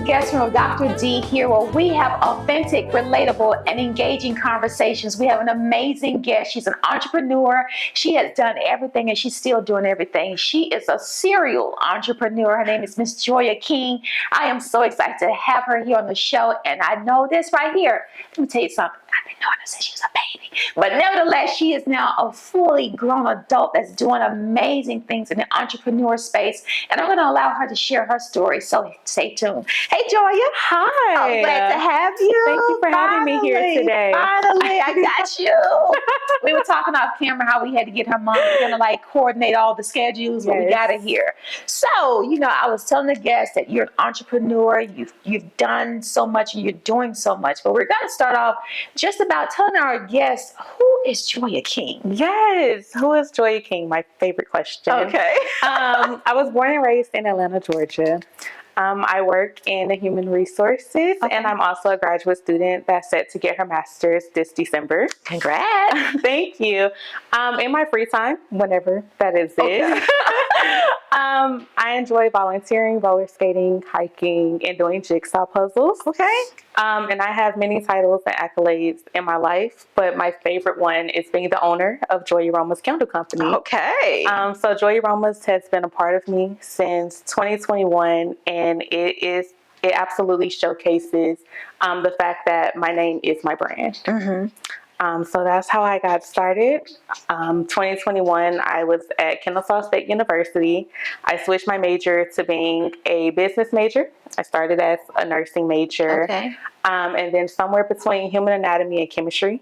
Guest Room with Dr. D here, where we have authentic, relatable, and engaging conversations. We have an amazing guest. She's an entrepreneur. She has done everything and she's still doing everything. She is a serial entrepreneur. Her name is Miss Joya King. I am so excited to have her here on the show. And I know this right here. Let me tell you something. I've been knowing her since she was a baby. But nevertheless, she is now a fully grown adult that's doing amazing things in the entrepreneur space. And I'm going to allow her to share her story. So stay tuned. Hey, Joya. Hi. I'm glad to have you. Thank you for having me here today. Finally, I got you. We were talking off camera how we had to get her mom to coordinate all the schedules, but we got it here. So, I was telling the guests that you're an entrepreneur. You've done so much and you're doing so much. But we're going to start off just about telling our guests, who is Joya King? Yes. Who is Joya King? My favorite question. Okay. I was born and raised in Atlanta, Georgia. I work in human resources, and I'm also a graduate student that's set to get her master's this December. Congrats. Thank you. In my free time, whenever that is it, I enjoy volunteering, roller skating, hiking, and doing jigsaw puzzles. Okay. And I have many titles and accolades in my life, but my favorite one is being the owner of Joy Aromas Candle Company. Okay. So Joy Aromas has been a part of me since 2021, and it absolutely showcases the fact that my name is my brand. Mm-hmm. So that's how I got started. 2021, I was at Kennesaw State University. I switched my major to being a business major. I started as a nursing major. Okay. And then somewhere between human anatomy and chemistry,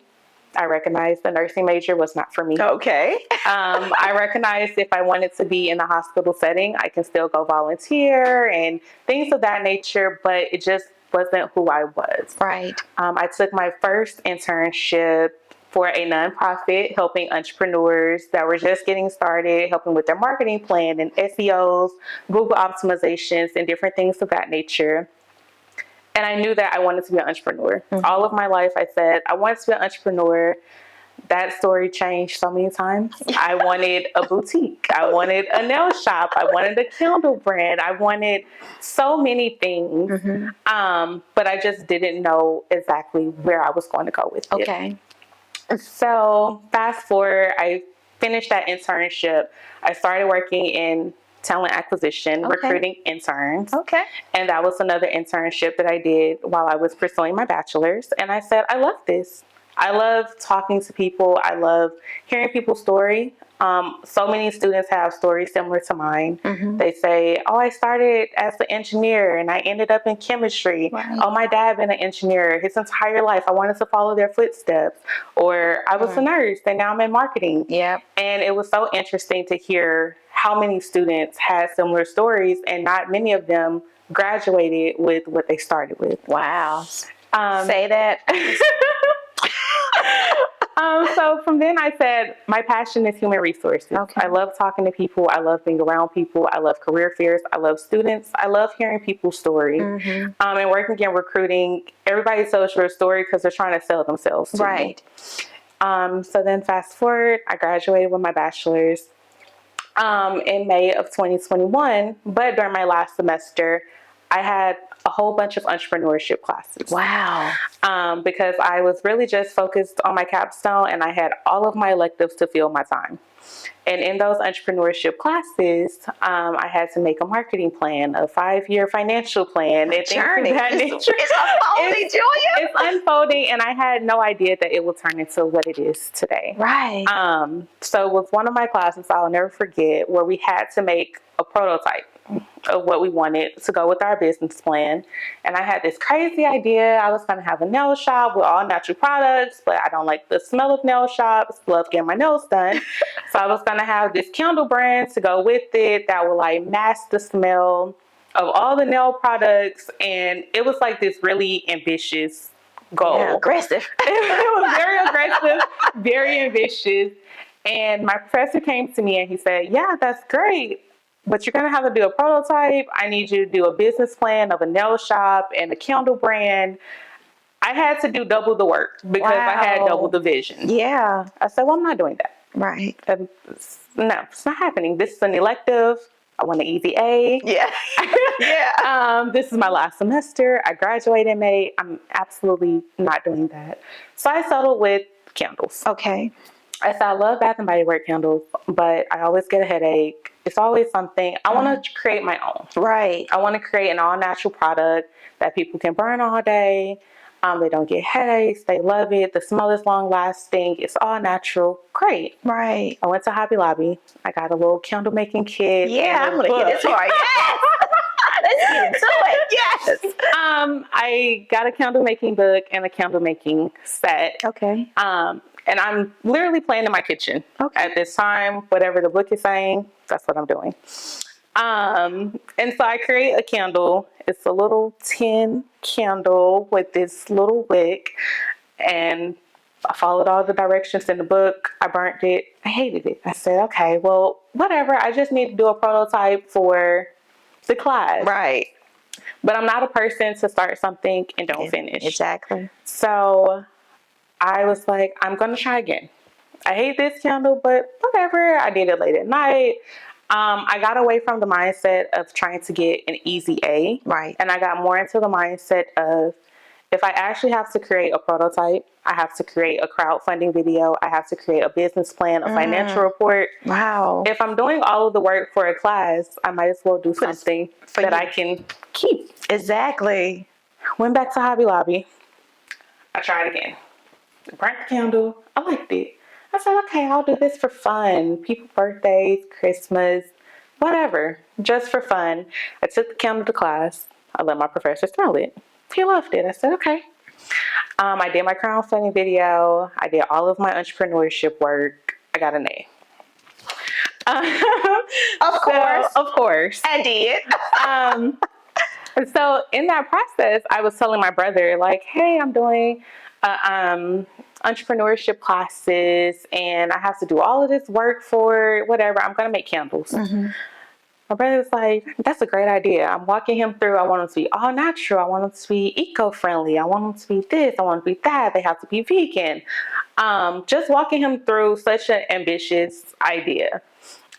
I recognized the nursing major was not for me. Okay. I recognized if I wanted to be in the hospital setting, I can still go volunteer and things of that nature, but it just wasn't who I was. Right. I took my first internship for a nonprofit helping entrepreneurs that were just getting started, helping with their marketing plan and SEOs, Google optimizations, and different things of that nature. And I knew that I wanted to be an entrepreneur. Mm-hmm. All of my life, I said, I wanted to be an entrepreneur. That story changed so many times. I wanted a boutique. I wanted a nail shop. I wanted a candle brand. I wanted so many things. Mm-hmm. But I just didn't know exactly where I was going to go with it. Okay. So fast forward, I finished that internship. I started working in talent acquisition, recruiting interns. Okay. And that was another internship that I did while I was pursuing my bachelor's. And I said, I love this. I love talking to people. I love hearing people's story. So many students have stories similar to mine. Mm-hmm. They say, oh, I started as an engineer and I ended up in chemistry. Right. Oh, my dad been an engineer his entire life. I wanted to follow their footsteps. Or I was a nurse and now I'm in marketing. Yeah. And it was so interesting to hear how many students had similar stories and not many of them graduated with what they started with. Wow. Say that. So from then I said, my passion is human resources. Okay. I love talking to people. I love being around people. I love career fairs. I love students. I love hearing people's story. Mm-hmm. And working in recruiting, everybody tells your story because they're trying to sell themselves to right. you. So then fast forward, I graduated with my bachelor's in May of 2021. But during my last semester, I had a whole bunch of entrepreneurship classes. Wow. Because I was really just focused on my capstone and I had all of my electives to fill my time. And in those entrepreneurship classes, I had to make a marketing plan, a 5-year financial plan, and things of that nature. It's unfolding, Joya. It's unfolding, and I had no idea that it would turn into what it is today. Right. So with one of my classes, I'll never forget, where we had to make a prototype of what we wanted to go with our business plan. And I had this crazy idea. I was going to have a nail shop with all natural products, but I don't like the smell of nail shops. Love getting my nails done. So I was going to have this candle brand to go with it that would like mask the smell of all the nail products. And it was like this really ambitious goal. Yeah, aggressive. It was very aggressive, very ambitious. And my professor came to me and he said, yeah, that's great, but you're going to have to do a prototype. I need you to do a business plan of a nail shop and a candle brand. I had to do double the work because I had double the vision. Yeah. I said, well, I'm not doing that. Right. No, it's not happening. This is an elective. I want an easy A. Yeah. Yeah. This is my last semester. I graduate in May. I'm absolutely not doing that. So I settled with candles. Okay. I said I love Bath and Body Works candles, but I always get a headache. It's always something. I want to create my own. Right. I want to create an all-natural product that people can burn all day. They don't get headaches. They love it. The smell is long-lasting. It's all natural. Great. Right. I went to Hobby Lobby. I got a little candle making kit. Yeah, I'm and a gonna get book. this hard. Yes. Let's get into it. Yes. I got a candle making book and a candle making set. Okay. And I'm literally playing in my kitchen at this time. Whatever the book is saying, that's what I'm doing. And so I create a candle. It's a little tin candle with this little wick, and I followed all the directions in the book. I burnt it. I hated it. I said, okay, well, whatever. I just need to do a prototype for the class. Right. But I'm not a person to start something and don't finish. Exactly. So I was like, I'm going to try again. I hate this candle, but whatever. I did it late at night. I got away from the mindset of trying to get an easy A. Right. And I got more into the mindset of, if I actually have to create a prototype, I have to create a crowdfunding video, I have to create a business plan, a financial report. Wow. If I'm doing all of the work for a class, I might as well do something that I can keep. Exactly. Went back to Hobby Lobby. I tried again. Burnt the candle. I liked it. I said, okay, I'll do this for fun. People's birthdays, Christmas, whatever, just for fun. I took the candle to class. I let my professor smell it. He loved it. I said, okay. I did my crowdfunding video. I did all of my entrepreneurship work. I got an A. Of course. Of course. I did. So in that process, I was telling my brother, like, hey, I'm doing entrepreneurship classes and I have to do all of this work for whatever. I'm going to make candles. My brother was like, that's a great idea. I'm walking him through. I want them to be all natural. I want them to be eco-friendly. I want them to be this. I want them to be that. They have to be vegan. Just walking him through such an ambitious idea.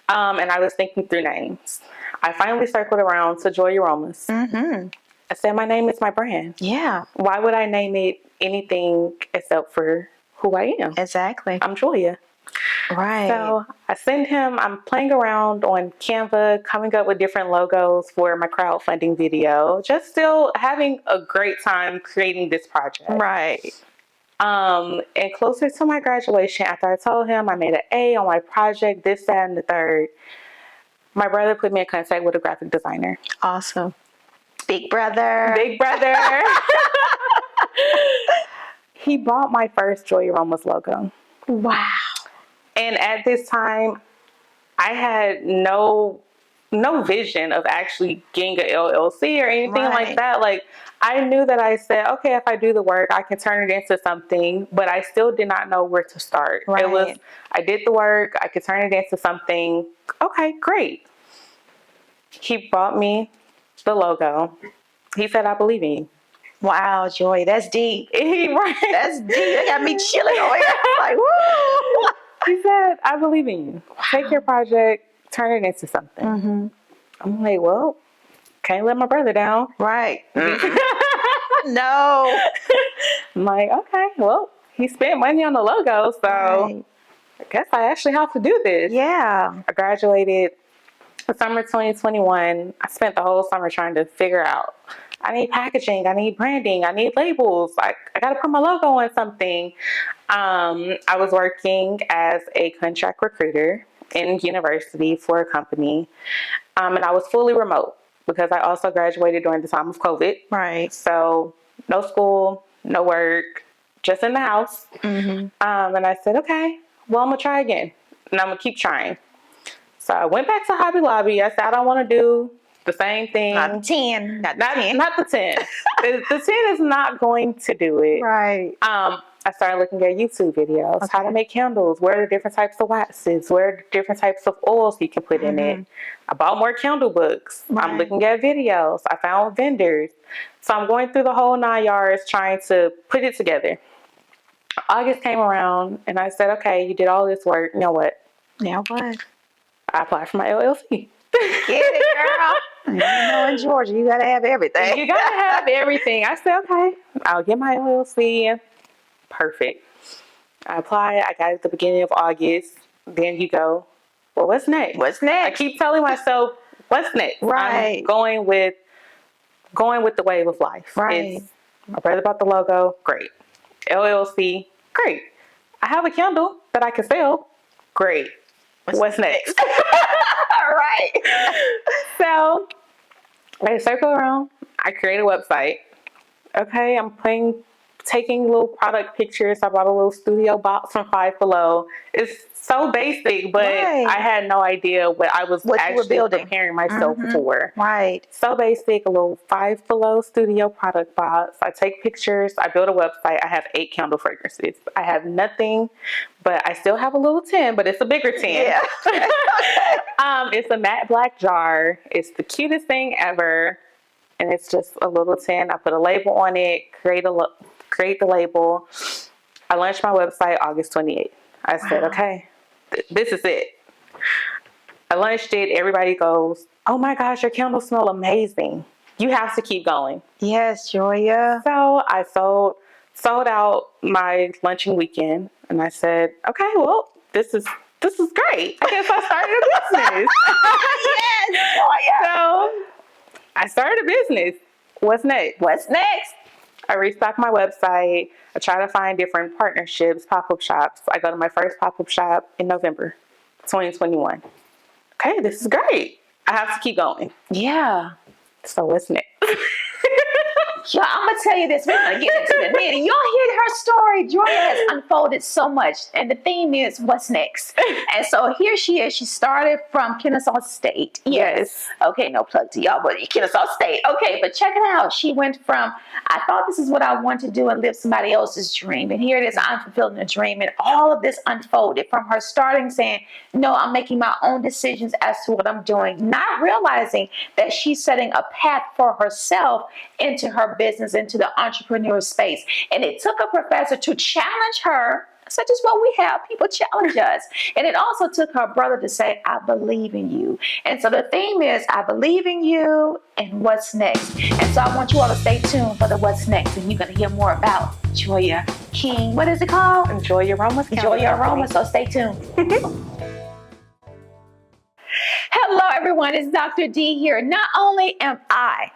And I was thinking through names. I finally circled around to Joy Aromas. I said, my name is my brand. Yeah. Why would I name it anything except for who I am? Exactly. I'm Joya. Right. So I send him, I'm playing around on Canva, coming up with different logos for my crowdfunding video, just still having a great time creating this project. Right. And closer to my graduation, after I told him I made an A on my project, this, that, and the third, my brother put me in contact with a graphic designer. Awesome. Big brother. Big brother. He bought my first Joy Aromas logo. Wow. And at this time, I had no vision of actually getting an LLC or anything like that. Like, I knew that I said, okay, if I do the work, I can turn it into something, but I still did not know where to start. Right. It was, I did the work, I could turn it into something. Okay, great. He bought me the logo. He said, I believe in you. Wow, Joy, that's deep. Right. That's deep. That got me chilling over here. Like, woo. He said, I believe in you. Take your project, turn it into something. I'm like, well, can't let my brother down. Right. No. I'm like, okay, well, he spent money on the logo, so I guess I actually have to do this. Yeah. I graduated summer 2021. I spent the whole summer trying to figure out, I need packaging, I need branding, I need labels. I got to put my logo on something. I was working as a contract recruiter in university for a company, and I was fully remote because I also graduated during the time of COVID. Right. So no school, no work, just in the house. And I said, okay, well, I'm going to try again, and I'm going to keep trying. So I went back to Hobby Lobby. I said, I don't want to do the same thing. Not the 10. Not the 10. Not the 10. The 10 is not going to do it. Right. I started looking at YouTube videos, how to make candles, where are the different types of waxes, where are the different types of oils you can put in it. I bought more candle books. Right. I'm looking at videos. I found vendors. So I'm going through the whole 9 yards trying to put it together. August came around and I said, okay, you did all this work. Now what? Now what? I applied for my LLC. Get it, girl. You know, in Georgia, you gotta have everything. You gotta have everything. I said, okay, I'll get my LLC. Perfect. I applied. I got it at the beginning of August. Then you go, well, what's next? What's I next? keep telling myself, what's next? Right. I'm going with the wave of life. Right. I read about the logo. Great. LLC. Great. I have a Kindle that I can sell. Great. What's next? All right. So I circle around. I create a website. Okay, I'm taking little product pictures. I bought a little studio box from Five Below. It's so basic, but Right. I had no idea what I was What you were actually building. preparing myself for. Right. So basic, a little Five Below studio product box. I take pictures. I build a website. I have 8 candle fragrances. I have nothing, but I still have a little tin, but it's a bigger tin. Yeah. It's a matte black jar. It's the cutest thing ever. And it's just a little tin. I put a label on it, create the label. I launched my website August 28th. I said, okay, this is it. I launched it. Everybody goes, oh my gosh, your candles smell amazing. You have to keep going. Yes, Joya. So I sold out my launching weekend, and I said, okay, well, this is great. I guess I started a business. Yes, Joya. So I started a business. What's next? What's next? I restock my website. I try to find different partnerships, pop-up shops. I go to my first pop-up shop in November 2021. Okay, this is great. I have to keep going. Yeah. So what's next? Yeah, I'm gonna tell you this. We're gonna get into it. Man, y'all hear her story. Joya has unfolded so much, and the theme is what's next. And so here she is. She started from Kennesaw State. Yes. Okay, no plug to y'all, but Kennesaw State. Okay, but check it out. She went from I thought this is what I want to do and live somebody else's dream, and here it is. I'm fulfilling a dream, and all of this unfolded from her starting saying, "No, I'm making my own decisions as to what I'm doing," not realizing that she's setting a path for herself into her business, into the entrepreneur space. And it took a professor to challenge her, such as what we have. People challenge us. And it also took her brother to say, I believe in you. And so the theme is, I believe in you and what's next. And so I want you all to stay tuned for the what's next. And you're going to hear more about Joya King. What is it called? Enjoy Your Aromas. Enjoy Your Aromas. So stay tuned. Hello, everyone. It's Dr. D here. Not only am I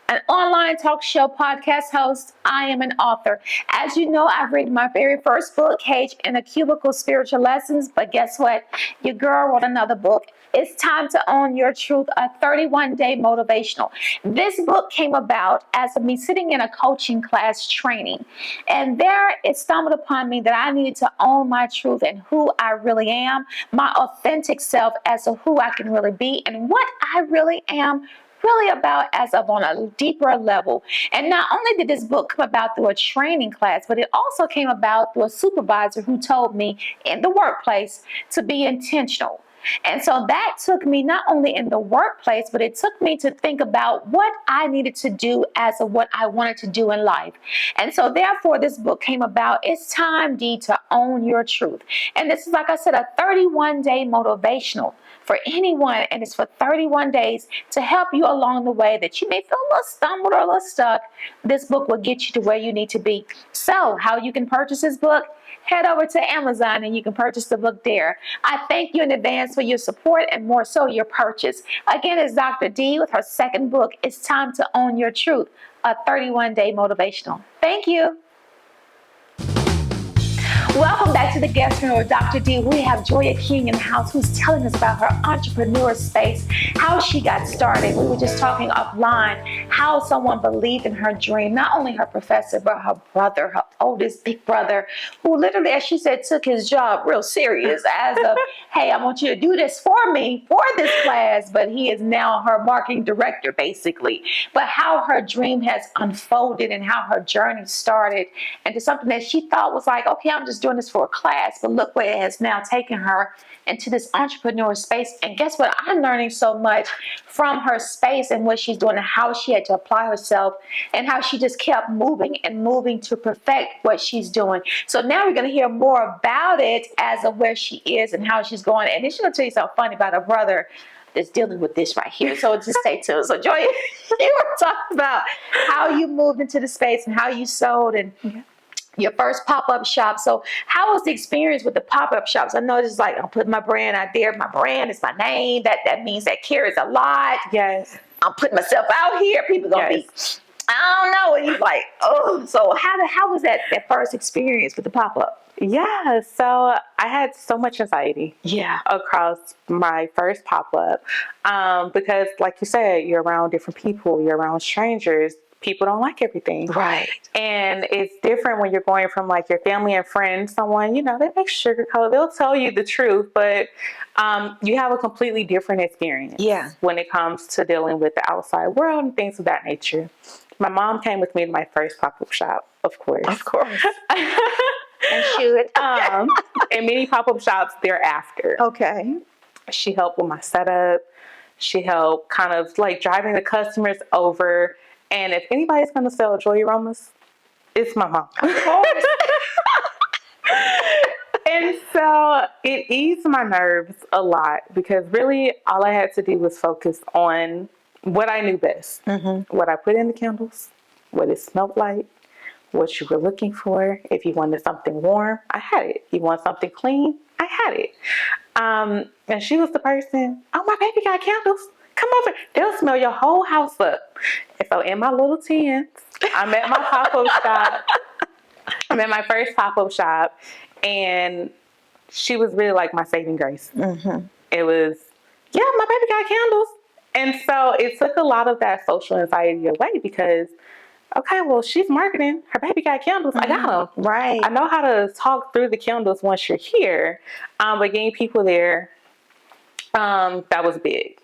an online talk show podcast host, I am an author. As you know, I've written my very first book, Cage in a Cubicle, Spiritual Lessons. But guess what? Your girl wrote another book. It's Time to Own Your Truth, a 31-day motivational. This book came about as of me sitting in a coaching class training. And there it stumbled upon me that I needed to own my truth and who I really am, my authentic self as to who I can really be and what I really am really about as of on a deeper level. And not only did this book come about through a training class, but it also came about through a supervisor who told me in the workplace to be intentional. And so that took me not only in the workplace, but it took me to think about what I needed to do as of what I wanted to do in life. And so therefore, this book came about. It's time, D, to own your truth. And this is, like I said, a 31-day motivational for anyone, and it's for 31 days to help you along the way that you may feel a little stumbled or a little stuck. This book will get you to where you need to be. So how you can purchase this book? Head over to Amazon and you can purchase the book there. I thank you in advance for your support and more so your purchase. Again, it's Dr. D with her second book, It's Time to Own Your Truth, a 31-day motivational. Thank you. Welcome back to the guest room with Dr. D. We have Joya King in the house who's telling us about her entrepreneur space, how she got started. We were just talking offline, how someone believed in her dream, not only her professor, but her brother, her oldest big brother, who literally, as she said, took his job real serious as of, hey, I want you to do this for me, for this class, but he is now her marketing director, basically. But how her dream has unfolded and how her journey started into something that she thought was like, okay, I'm just doing this for a class, but look where it has now taken her into this entrepreneur space. And guess what? I'm learning so much from her space and what she's doing and how she had to apply herself and how she just kept moving and moving to perfect what she's doing. So now we're going to hear more about it as of where she is and how she's going. And then she's going to tell you something funny about her brother. that's dealing with this right here. So just stay tuned. So Joy, you were talking about how you moved into the space and how you sold and your first pop-up shop. So how was the experience with the pop-up shops? I know it's like, I'm putting my brand out there. My brand is my name. That means that carries a lot. Yes. I'm putting myself out here. People gonna be, I don't know. And you're like, oh, so how was that first experience with the pop-up? Yeah, so I had so much anxiety across my first pop-up because like you said, you're around different people, you're around strangers. People don't like everything. Right. And it's different when you're going from like your family and friends, someone, they make sugarcoat, they'll tell you the truth, but you have a completely different experience when it comes to dealing with the outside world and things of that nature. My mom came with me to my first pop-up shop, of course. Of course. And should. And many pop-up shops thereaafter. Okay. She helped with my setup. She helped kind of like driving the customers over. And if anybody's going to sell Joy Aromas, it's my mom. Of course. And so it eased my nerves a lot because really all I had to do was focus on what I knew best. Mm-hmm. What I put in the candles, what it smelled like, what you were looking for. If you wanted something warm, I had it. You want something clean, I had it. And she was the person, oh, my baby got candles. Come over. They'll smell your whole house up. And so in my little teens, I'm at my pop-up shop. I'm at my first pop-up shop. And she was really like my saving grace. Mm-hmm. It was, my baby got candles. And so it took a lot of that social anxiety away because, okay, well, she's marketing. Her baby got candles. I got them. Right. I know how to talk through the candles once you're here. But getting people there, that was big.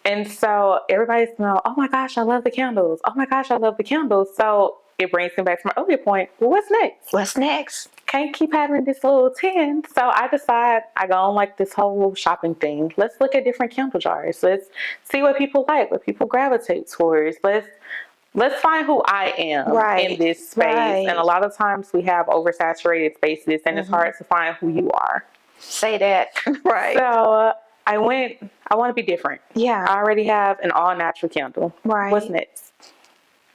And so everybody's oh my gosh, I love the candles. Oh my gosh, I love the candles. So it brings me back to my earlier point. Well, what's next? What's next? Can't keep having this little tin. So I decide I go on like this whole shopping thing. Let's look at different candle jars. Let's see what people like, what people gravitate towards. Let's find who I am in this space. Right. And a lot of times we have oversaturated spaces and it's hard to find who you are. Say that. Right. So I want to be different. Yeah. I already have an all natural candle. Right. What's next?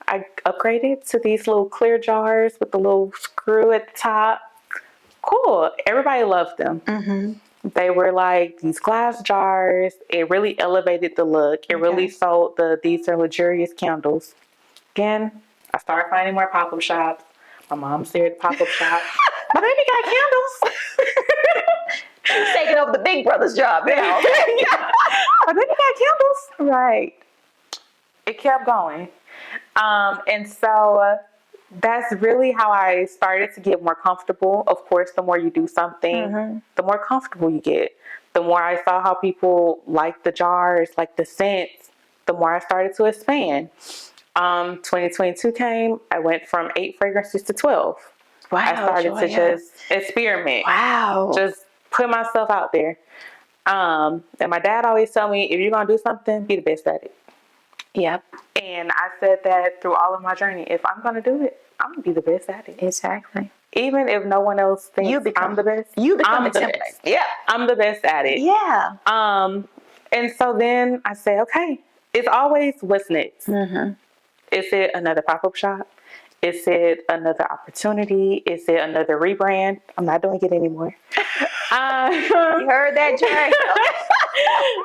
I upgraded to these little clear jars with the little screw at the top. Cool. Everybody loved them. Mm-hmm. They were like these glass jars. It really elevated the look. It really sold these are luxurious candles. Again, I started finding more pop-up shops. My mom's there at the pop-up shop. My baby got candles. She's taking over the big brother's job now. My baby got candles. Right. It kept going. And so that's really how I started to get more comfortable. Of course, the more you do something, the more comfortable you get. The more I saw how people like the jars, like the scents, the more I started to expand. 2022 came, I went from 8 fragrances to 12. Wow, I started to just experiment. Wow. Just put myself out there. And my dad always told me, if you're going to do something, be the best at it. Yep. And I said that through all of my journey. If I'm going to do it, I'm going to be the best at it. Exactly. Even if no one else thinks I'm the best. You become I'm the template. best. Yeah. I'm the best at it. Yeah. And so then I say, okay, it's always what's next. Mm-hmm. Is it another pop-up shop? Is it another opportunity? Is it another rebrand? I'm not doing it anymore. You heard that, Jay?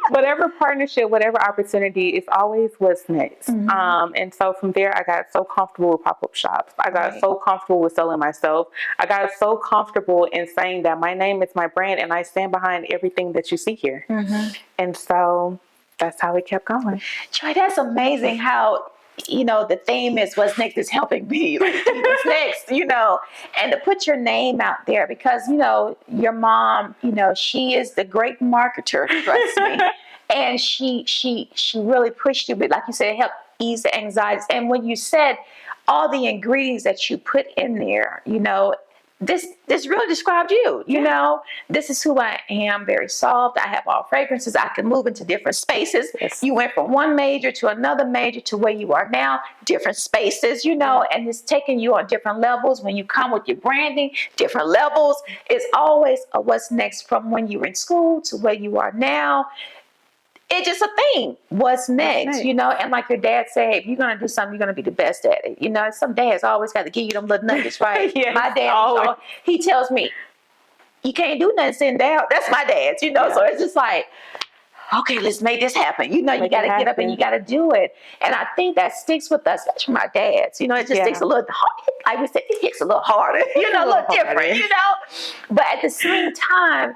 Whatever partnership, whatever opportunity, it's always what's next. Mm-hmm. And so from there, I got so comfortable with pop-up shops. I got so comfortable with selling myself. I got so comfortable in saying that my name is my brand and I stand behind everything that you see here. Mm-hmm. And so that's how it kept going. Joy, that's amazing how, the theme is what's next is helping me. Like, what's next, and to put your name out there because, your mom, she is the great marketer, trust me. And she really pushed you, but like you said, it helped ease the anxieties. And when you said all the ingredients that you put in there, this really described you, this is who I am, very soft. I have all fragrances. I can move into different spaces. Yes. You went from one major to another major to where you are now, different spaces, and it's taking you on different levels. When you come with your branding, different levels. It's always a what's next from when you were in school to where you are now. it's just a thing. What's next? next? You know, and like your dad said, if you're gonna do something, you're gonna be the best at it. You know, some dads always got to give you them little nuggets, right? Yes, my dad, always. he tells me, you can't do nothing sitting down. That's my dad's, you know. Yeah. So it's just like, okay, let's make this happen. You know, you Make got to it get up and happen. you got to do it. And I think that sticks with us, especially my dads. You know, it just Yeah. sticks a little hard. Like we said, it hits a little harder, you know, a little different, harder. you know. But at the same time,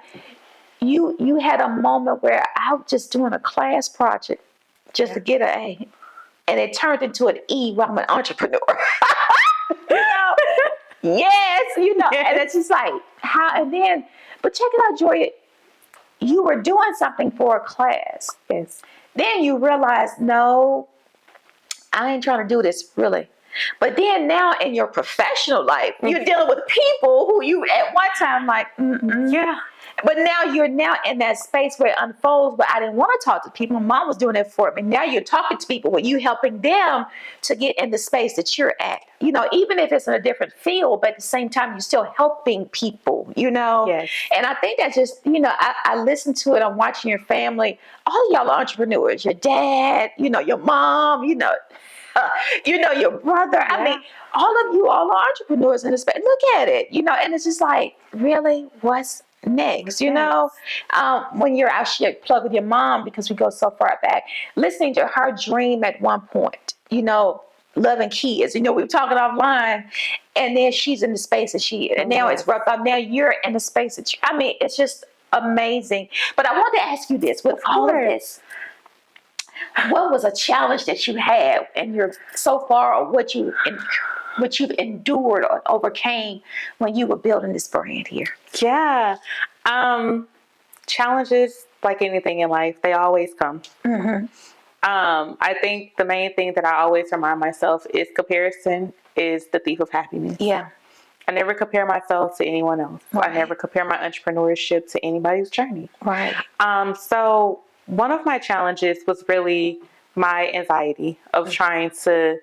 you had a moment where I was just doing a class project just to get an A. And it turned into an E where I'm an entrepreneur. You know? Yes, you know. Yes. And it's just like, how, and then, but check it out, Joy. You were doing something for a class. Yes. Then you realize, no, I ain't trying to do this really. But then now in your professional life, you're dealing with people who you at one time like, mm-mm. Yeah. But now you're now in that space where it unfolds, but I didn't want to talk to people. My mom was doing it for me. Now you're talking to people where you helping them to get in the space that you're at. You know, even if it's in a different field, but at the same time, you're still helping people, you know? Yes. And I think that just, you know, I listen to it. I'm watching your family. All of y'all are entrepreneurs. Your dad, you know, your mom, you know, your brother. I mean, all of you all are entrepreneurs in this space. Look at it, you know, and it's just like, really, what's next? You know, when you're out here plug with your mom, because we go so far back, listening to her dream at one point, you know, loving kids, you know, we were talking offline, and then she's in the space that she is, and now it's rough up. Now you're in the space that I mean, it's just amazing. But I want to ask you this: with all of this, what was a challenge that you had in your so far, or what you've endured or overcame when you were building this brand here? Yeah. Challenges, like anything in life, they always come. Mm-hmm. I think the main thing that I always remind myself is comparison is the thief of happiness. Yeah. I never compare myself to anyone else. Right. I never compare my entrepreneurship to anybody's journey. Right. So one of my challenges was really my anxiety of trying to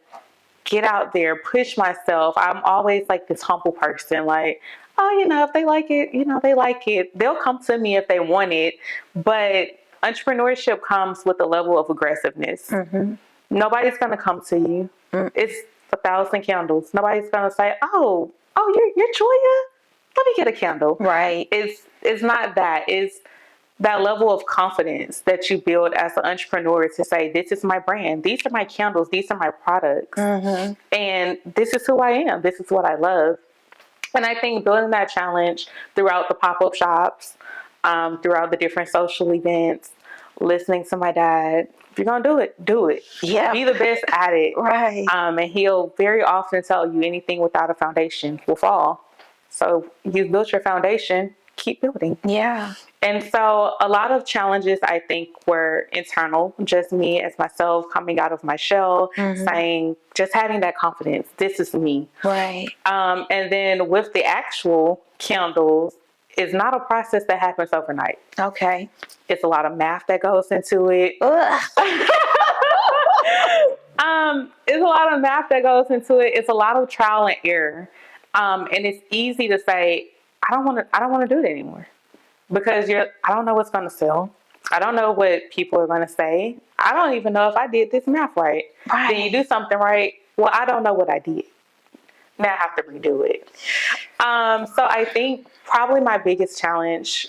get out there, push myself. I'm always like this humble person, like, oh, you know, if they like it, you know, they like it. They'll come to me if they want it. But entrepreneurship comes with a level of aggressiveness. Mm-hmm. Nobody's going to come to you. It's 1,000 candles. Nobody's going to say, oh, you're Joya? Let me get a candle. Right. It's not that. It's that level of confidence that you build as an entrepreneur to say, this is my brand. These are my candles. These are my products. Mm-hmm. And this is who I am. This is what I love. And I think building that challenge throughout the pop-up shops, throughout the different social events, listening to my dad, if you're going to do it, do it. Yeah. Be the best at it. Right. And he'll very often tell you anything without a foundation will fall. So you've built your foundation, keep building. Yeah. And so a lot of challenges, I think, were internal, just me as myself coming out of my shell, saying, just having that confidence, this is me. Right. And then with the actual candles, it's not a process that happens overnight. Okay. It's a lot of math that goes into it. It's a lot of math that goes into it. It's a lot of trial and error. And it's easy to say, I don't want to do it anymore. Because I don't know what's going to sell. I don't know what people are going to say. I don't even know if I did this math right. Right. Did you do something right? Well, I don't know what I did. Now I have to redo it. So I think probably my biggest challenge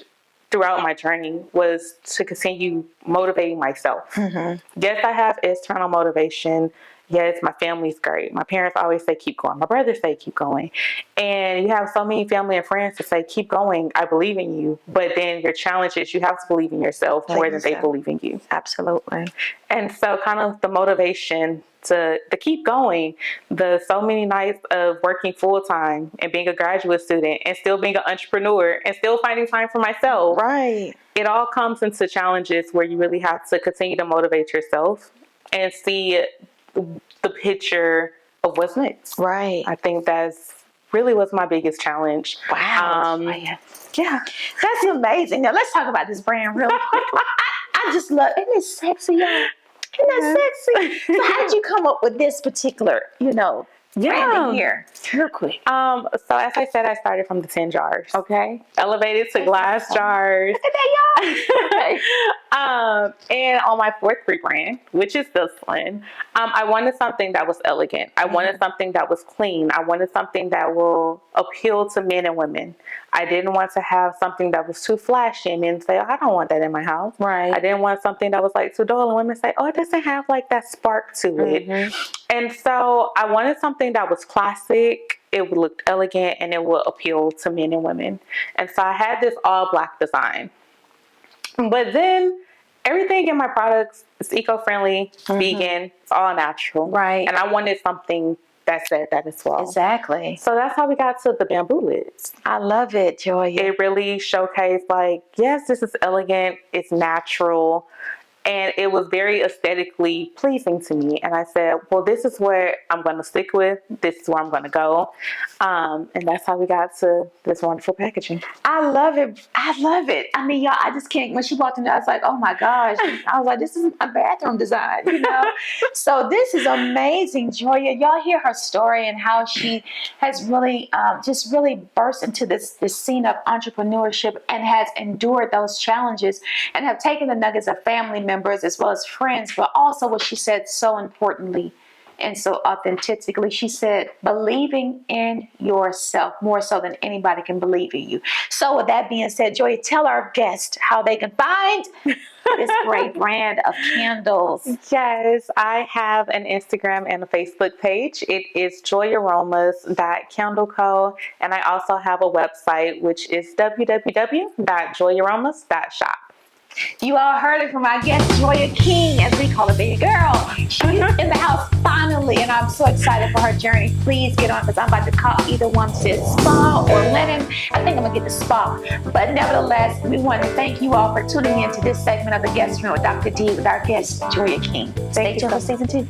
throughout my journey was to continue motivating myself. Mm-hmm. Yes, I have external motivation. Yes, my family's great. My parents always say, keep going. My brothers say, keep going. And you have so many family and friends to say, keep going. I believe in you. But then your challenge is you have to believe in yourself more than they believe in you. Absolutely. And so kind of the motivation to keep going, the so many nights of working full time and being a graduate student and still being an entrepreneur and still finding time for myself. Right. It all comes into challenges where you really have to continue to motivate yourself and see the picture of what's next. Right. I think that's really was my biggest challenge. Wow. Yeah. That's amazing. Now let's talk about this brand real quick. I just love, isn't it sexy, y'all? Isn't that sexy? So how did you come up with this particular, branding here? real quick. So as I said, I started from the 10 jars. Okay. Elevated to glass jars. Look at that, y'all. Okay. And on my fourth rebrand, which is this one, I wanted something that was elegant. I wanted something that was clean. I wanted something that will appeal to men and women. I didn't want to have something that was too flashy and men say, oh, I don't want that in my house. Right. I didn't want something that was like too dull and women say, oh, it doesn't have like that spark to it. And so I wanted something that was classic. It would look elegant and it would appeal to men and women. And so I had this all black design. But then everything in my products is eco-friendly, vegan, it's all natural. Right. And I wanted something that said that as well. Exactly. So that's how we got to the bamboo lids. I love it, Joya. It really showcased like, yes, this is elegant, it's natural, and it was very aesthetically pleasing to me. And I said, well, this is what I'm going to stick with. This is where I'm going to go. And that's how we got to this wonderful packaging. I love it. I love it. I mean, y'all, I just can't. When she walked in there, I was like, oh my gosh. I was like, this is a bathroom design, you know? So this is amazing, Joya. Y'all hear her story and how she has really, just really burst into this scene of entrepreneurship and has endured those challenges and have taken the nuggets of family members as well as friends, but also what she said so importantly and so authentically, she said, believing in yourself more so than anybody can believe in you. So with that being said, Joya, tell our guests how they can find this great brand of candles. Yes, I have an Instagram and a Facebook page. It is joyaromas.candleco. And I also have a website, which is www.joyaromas.shop. You all heard it from our guest, Joya King, as we call her, baby girl. She's in the house finally, and I'm so excited for her journey. Please get on, because I'm about to call either one, says spa or linen. I think I'm going to get the spa. But nevertheless, we want to thank you all for tuning in to this segment of the Guest Room with Dr. D with our guest, Joya King. Stay tuned for season 2.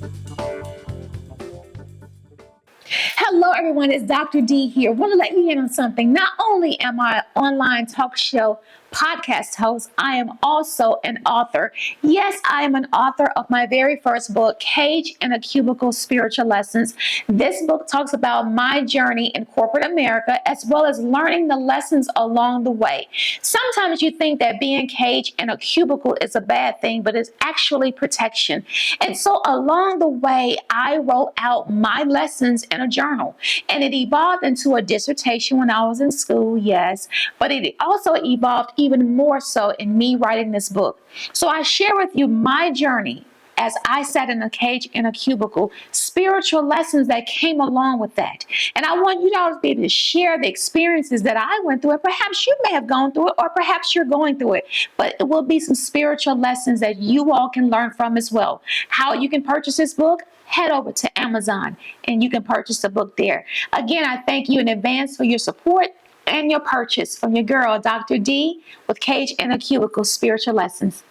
Hello, everyone. It's Dr. D here. I want to let you in on something. Not only am I an online talk show podcast host, I am also an author. Yes, I am an author of my very first book, Cage in a Cubicle: Spiritual Lessons. This book talks about my journey in corporate America, as well as learning the lessons along the way. Sometimes you think that being caged in a cubicle is a bad thing, but it's actually protection. And so along the way, I wrote out my lessons in a journal, and it evolved into a dissertation when I was in school, yes, but it also evolved even more so in me writing this book. So I share with you my journey as I sat in a cage in a cubicle, spiritual lessons that came along with that. And I want you all to be able to share the experiences that I went through, and perhaps you may have gone through it, or perhaps you're going through it, but it will be some spiritual lessons that you all can learn from as well. How you can purchase this book? Head over to Amazon and you can purchase the book there. Again, I thank you in advance for your support and your purchase from your girl, Dr. D, with Cage in a Cubicle: Spiritual Lessons.